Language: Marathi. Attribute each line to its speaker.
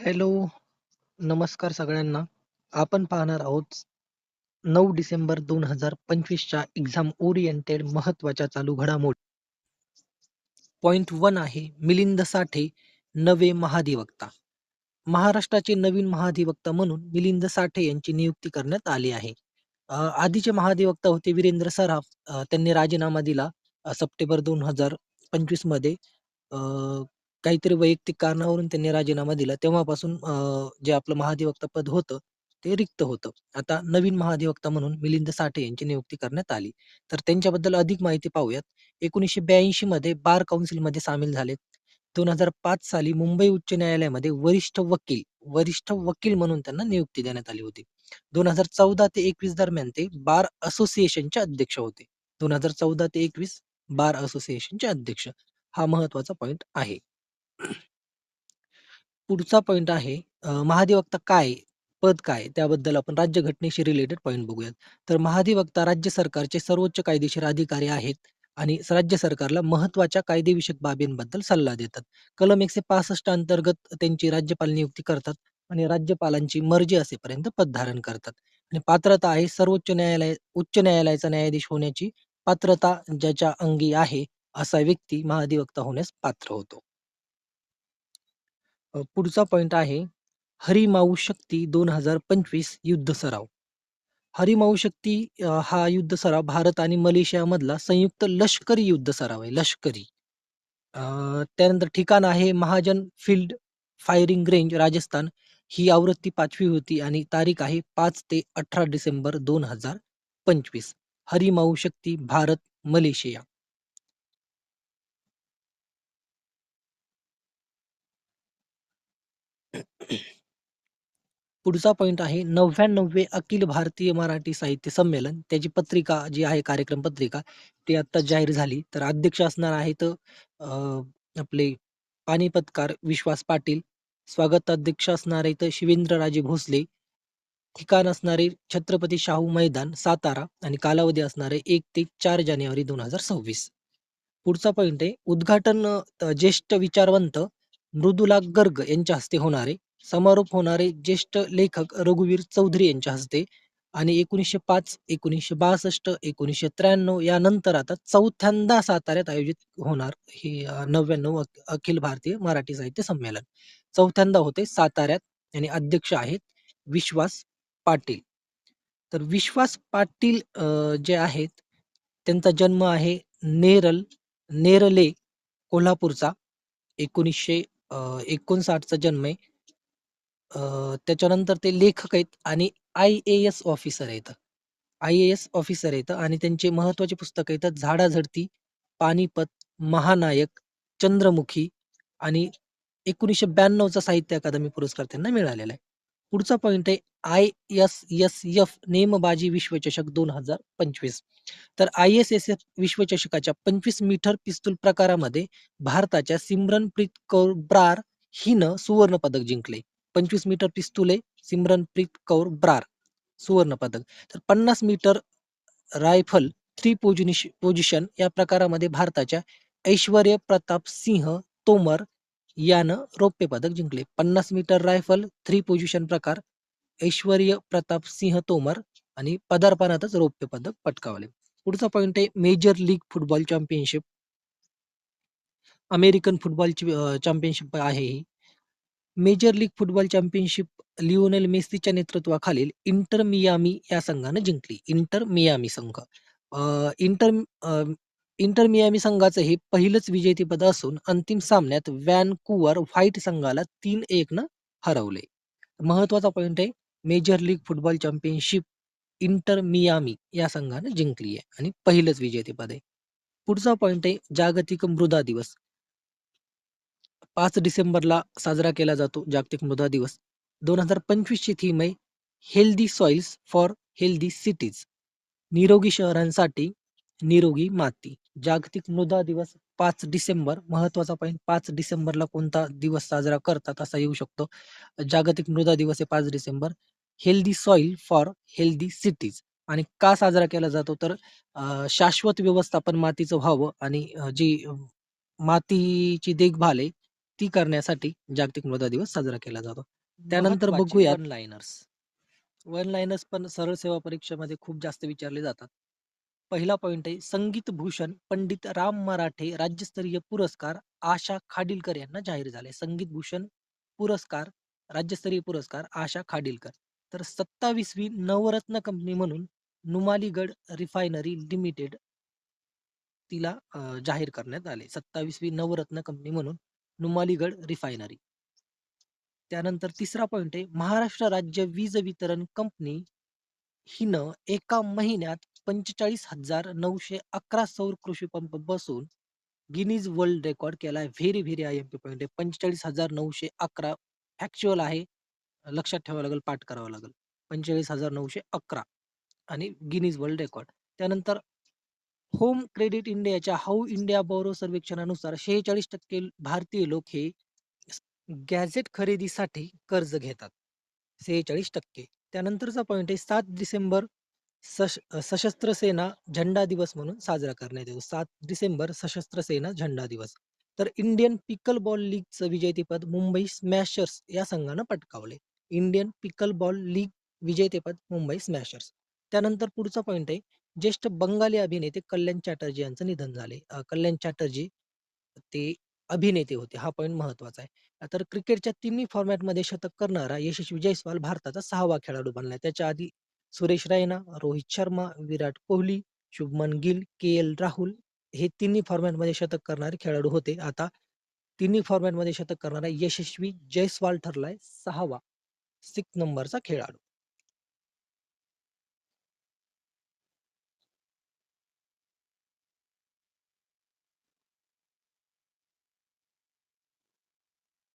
Speaker 1: हॅलो, नमस्कार सगळ्यांना. आपण पाहणार आहोत 9 डिसेंबर 2025च्या एक्झाम ओरिएंटेड महत्त्वाच्या चालू घडामोडी. पॉइंट 1 आहे मिलिंद साठे नवे महाधिवक्ता. महाराष्ट्राचे नवीन महाधिवक्ता म्हणून मिलिंद साठे यांची नियुक्ती करण्यात आली आहे. आधीचे महाधिवक्ता होते वीरेंद्र सराफ. त्यांनी राजीनामा दिला सप्टेंबर 2025 मध्ये. अ, काहीतरी वैयक्तिक कारणावरून त्यांनी राजीनामा दिला. तेव्हापासून जे आपलं महाधिवक्ता पद होतं, ते रिक्त होतं. आता नवीन महाधिवक्ता म्हणून मिलिंद साठे यांची नियुक्ती करण्यात आली. तर त्यांच्याबद्दल अधिक माहिती पाहूयात. 1982 मध्ये बार काउन्सिलमध्ये सामील झालेत. 2005 साली मुंबई उच्च न्यायालयामध्ये वरिष्ठ वकील म्हणून त्यांना नियुक्ती देण्यात आली होती. 2014 ते 21 दरम्यान ते बार असोसिएशनचे अध्यक्ष होते. 2014 ते 21 बार असोसिएशनचे अध्यक्ष. हा महत्वाचा पॉइंट आहे. पुढचा पॉइंट आहे महाधिवक्ता काय? पद काय? त्याबद्दल आपण राज्यघटनेशी रिलेटेड पॉइंट बघूयात. तर महाधिवक्ता राज्य सरकारचे सर्वोच्च कायदेशीर अधिकारी आहेत आणि राज्य सरकारला महत्त्वाच्या कायदेविषयक बाबींबद्दल सल्ला देतात. कलम 165 अंतर्गत त्यांची राज्यपाल नियुक्ती करतात आणि राज्यपालांची मर्जी असेपर्यंत पद धारण करतात. आणि पात्रता आहे उच्च न्यायालयाचा न्यायाधीश होण्याची पात्रता ज्याच्या अंगी आहे असा व्यक्ती महाधिवक्ता होण्यास पात्र होतो. पुढचा पॉइंट आहे हरिमाऊ शक्ती 2025 युद्ध सराव. हरिमाऊ शक्ती हा युद्ध सराव भारत आणि मलेशियामधला संयुक्त लष्करी युद्ध सराव आहे. लष्करी. अ, त्यानंतर ठिकाण आहे Mahajan field firing range Rajasthan. ही आवृत्ती 5वी होती आणि तारीख आहे 5 ते 18 डिसेंबर 2025. Harimau Shakti Bharat Malaysia. पुढचा पॉइंट आहे 99वे अखिल भारतीय मराठी साहित्य संमेलन. त्याची पत्रिका जी आहे कार्यक्रम पत्रिका ती आता जाहीर झाली. तर अध्यक्ष असणार आहेत आपले पानिपतकार विश्वास पाटील. स्वागताध्यक्ष असणार आहेत शिवेंद्रराजे भोसले. ठिकाण असणारे छत्रपती शाहू मैदान सातारा आणि कालावधी असणार आहे 1 ते 4 जानेवारी 2026. पुढचा पॉइंट आहे उद्घाटन ज्येष्ठ विचारवंत मृदुला गर्ग यांच्या हस्ते होणारे. समारोप होणारे ज्येष्ठ लेखक रघुवीर चौधरी यांच्या हस्ते. आणि 1905, 1962, 1993 यानंतर आता चौथ्यांदा साताऱ्यात आयोजित होणार हे 99 अखिल भारतीय मराठी साहित्य संमेलन. चौथ्यांदा होते साताऱ्यात आणि अध्यक्ष आहेत विश्वास पाटील. तर विश्वास पाटील जे आहेत त्यांचा जन्म आहे नेरले कोल्हापूरचा. 1959 चा जन्म आहे. त्याच्यानंतर ते लेखक आहेत आणि IAS ऑफिसर आहेत. IAS ऑफिसर आहेत आणि त्यांचे महत्त्वाचे पुस्तकं आहेत झाडाझडती, पानिपत, महानायक, चंद्रमुखी आणि 1992 चा साहित्य अकादमी पुरस्कार त्यांना मिळालेला आहे. पुढचा पॉइंट आहे ISSF नेमबाजी विश्वचषक 2025. तर ISSF विश्वचषकाच्या 25 मीटर पिस्तूल प्रकारामध्ये भारताच्या सिमरनप्रीत कौर ब्रार हिनं सुवर्ण पदक जिंकले. 25 मीटर पिस्तूल आहे सिमरनप्रीत कौर ब्रार सुवर्ण पदक. तर 50 मीटर रायफल थ्री पोझिशन या प्रकारामध्ये भारताच्या ऐश्वर्य प्रताप सिंह तोमर यानं रौप्य पदक जिंकले. 50 मीटर रायफल थ्री पोझिशन प्रकार ऐश्वर्य प्रताप सिंह तोमर आणि पदार्पणातच रौप्य पदक पटकावले. पुढचा पॉइंट आहे major league football championship. American फुटबॉलची चॅम्पियनशिप आहे ही. Major league football championship Lionel मेस्सीच्या नेतृत्वाखालील इंटर मियामी या संघाने जिंकली. इंटर मियामी संघ. इंटर इंटर मियामी संघाचं हे पहिलंच विजेतेपद असून अंतिम सामन्यात व्हॅनकुव्हर व्हाईट संघाला 3-1 न हरवले. महत्वाचा पॉइंट आहे major league football championship Inter Miami या संघाने जिंकली आहे आणि पहिलंच विजेतेपद आहे. पुढचा पॉइंट आहे जागतिक मृदा दिवस. 5 डिसेंबरला साजरा केला जातो जागतिक मृदा दिवस. 2025 ची थीम आहे healthy soils for healthy cities. निरोगी शहरांसाठी निरोगी माती. जागतिक मृदा दिवस 5 डिसेंबर. महत्वाचा पॉइंट 5 डिसेंबरला कोणता दिवस साजरा करतात असा येऊ शकतो. जागतिक मृदा दिवस आहे 5 December. Healthy soil for healthy cities. आणि का साजरा केला जातो तर शाश्वत व्यवस्थापन मातीचं व्हावं आणि जी मातीची देखभाल आहे ती करण्यासाठी जागतिक मृदा दिवस साजरा केला जातो. त्यानंतर बघूयात वन लाइनर्स. वन लाइनर्स पण सरळ सेवा परीक्षेमध्ये खूप जास्त विचारले जातात. पहिला पॉइंट आहे संगीत भूषण पंडित राम मराठे राज्यस्तरीय पुरस्कार आशा खाडिलकर यांना जाहीर झाले. संगीत भूषण पुरस्कार राज्यस्तरीय पुरस्कार आशा खाडिलकर. तर 27वी नवरत्न कंपनी म्हणून नुमालीगड रिफायनरी लिमिटेड तिला जाहीर करण्यात आले. 27वी नवरत्न कंपनी म्हणून नुमालीगड रिफायनरी. त्यानंतर तिसरा पॉइंट आहे महाराष्ट्र राज्य वीज वितरण कंपनी हिनं एका महिन्यात 45,911 सौर कृषी पंप बसवून गिनीज वर्ल्ड रेकॉर्ड केलाय. व्हेरी व्हेरी आय-एम-पी पॉइंट आहे. 45,911 फॅक्च्युअल आहे. लक्षात ठेवावं लागेल, पाठ करावं लागेल. 45,911 आणि गिनीज वर्ल्ड रेकॉर्ड. त्यानंतर होम क्रेडिट इंडियाच्या हाऊ इंडिया बॉरो सर्वेक्षणानुसार 46% भारतीय लोक हे गॅझेट खरेदीसाठी कर्ज घेतात. 46%. त्यानंतरचा पॉइंट आहे 7 डिसेंबर सशस्त्र सेना झेंडा दिवस म्हणून साजरा करण्यात येतो. 7 डिसेंबर सशस्त्र सेना झेंडा दिवस. तर इंडियन पिकल बॉल लीगचं विजेतेपद मुंबई स्मॅशर्स या संघानं पटकावले. इंडियन पिकल बॉल लीग विजेतेपद मुंबई स्मॅशर्स. त्यानंतर पुढचा पॉइंट आहे ज्येष्ठ बंगाली अभिनेते कल्याण चॅटर्जी यांचं निधन झाले. कल्याण चॅटर्जी ते अभिनेते होते. हा पॉइंट महत्वाचा आहे. तर क्रिकेटच्या तिन्ही फॉर्मॅटमध्ये शतक करणारा यशस्वी जयस्वाल भारताचा 6वा खेळाडू बनलाय. त्याच्या आधी सुरेश रैना, रोहित शर्मा, विराट कोहली, शुभमन गिल, के.एल. राहुल हे तिन्ही फॉर्मॅटमध्ये शतक करणारे खेळाडू होते. आता तिन्ही फॉर्मॅटमध्ये शतक करणारा यशस्वी जयस्वाल ठरलाय 6वा 6 नंबरचा खेळाडू.